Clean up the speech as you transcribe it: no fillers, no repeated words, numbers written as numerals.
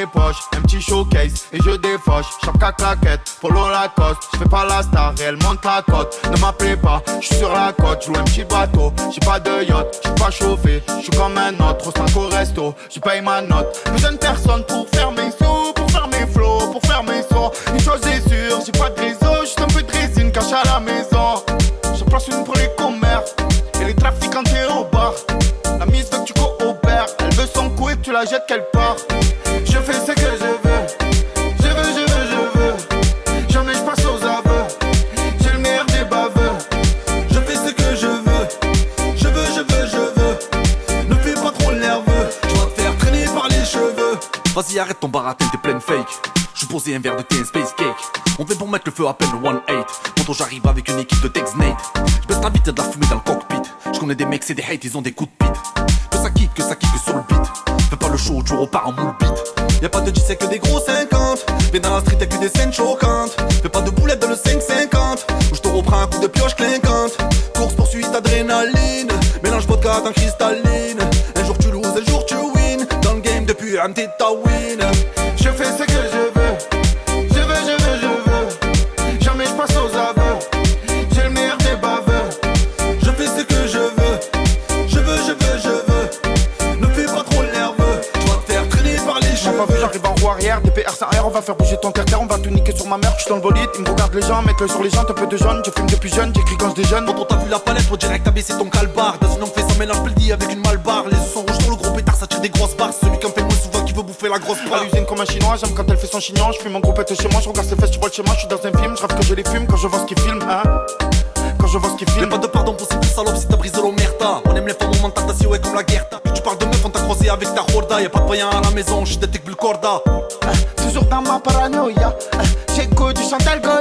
mes poches, un petit showcase et je défauche. Chaque claquette, polo Lacoste. J'fais pas la star, elle monte la côte. Ne m'appelez pas, j'suis sur la côte. J'loue un petit bateau, j'ai pas de yacht. J'suis pas chauffé, j'suis comme un autre. Au snack au resto, j'y paye ma note. Besoin de personne pour faire mes sous, pour faire mes flows, pour faire mes sons. Une chose est sûre, j'ai pas de réseau. J'suis un peu de résine caché à la maison. Je place une pour les commères et les trafiquants et au bar. La mise veut que tu coopères. Elle veut son coup et que tu la jettes quelque part. Je fais ce que je veux. Je veux. Jamais je passe aux aveux. J'ai le meilleur des baveux. Je fais ce que je veux. Je veux. Ne fais pas trop le nerveux. Tu vas te faire traîner par les cheveux. Vas-y arrête ton baratin, t'es pleine fake. J'suis posé un verre de thé, un space cake. On vient pour mettre le feu à peine le 1-8. Quand j'arrive avec une équipe de Tex Nate. J'baisse la vitesse de la fumée dans le cockpit. J'connais des mecs c'est des hates, ils ont des coups de pite. Que ça kick sur le beat. Fais pas le show, tu repars en moule beat. Y'a pas de 10 c'est que des gros 50. Viens dans la street avec des scènes choquantes. Fais pas de boulettes dans le 5,50. Ou j'te reprends un coup de pioche clinquante. Course poursuite adrénaline. Mélange vodka dans cristalline. Un jour tu loses, un jour tu win. Dans le game depuis un petit win. Je fais ce que je veux. Je veux. Jamais je passe aux aveux. J'ai le meilleur des baveux. Je fais ce que je veux. Je veux. Ne fais pas trop le nerveux. Tu vas te faire traîner par les cheveux. Pas vu, j'arrive en roue arrière, des PR sans air, on va faire bouger ton terre-terre, on va tout niquer sur ma mère, j'suis dans le bolide, ils me regardent les gens, mets-le sur les jantes, un peu de jaune, je fume depuis jeune, j'écris quand j'déjeune. Quand on t'a vu la palette, faut direct t'as baissé ton calbar. Dans une langue fait ça mélange peldi avec une malbarre. Les os sont rouges dans le gros pétard, ça tire des grosses barres. Celui qui en fait le moins souvent qui veut bouffer la grosse part. À l'usine comme un chinois, j'aime quand elle fait son chignon, j'fume mon groupe chez moi, je regarde ses fesses, tu vois le schéma, j'suis dans un film, je rêve que je les fume quand je vois ce qu'ils filment, hein. Quand je vois ce qu'ils filment. Y'a pas de pardon possible, salope, si t'as brisé l'omerta. On aime les femmes, on m'entend si ouais comme la guerre. Tu parles de meuf, on t'a croisé avec ta horda. Y'a pas de païen à la maison, j'suis de tic corda. Toujours dans ma paranoïa, j'écoute du Chantal Goya.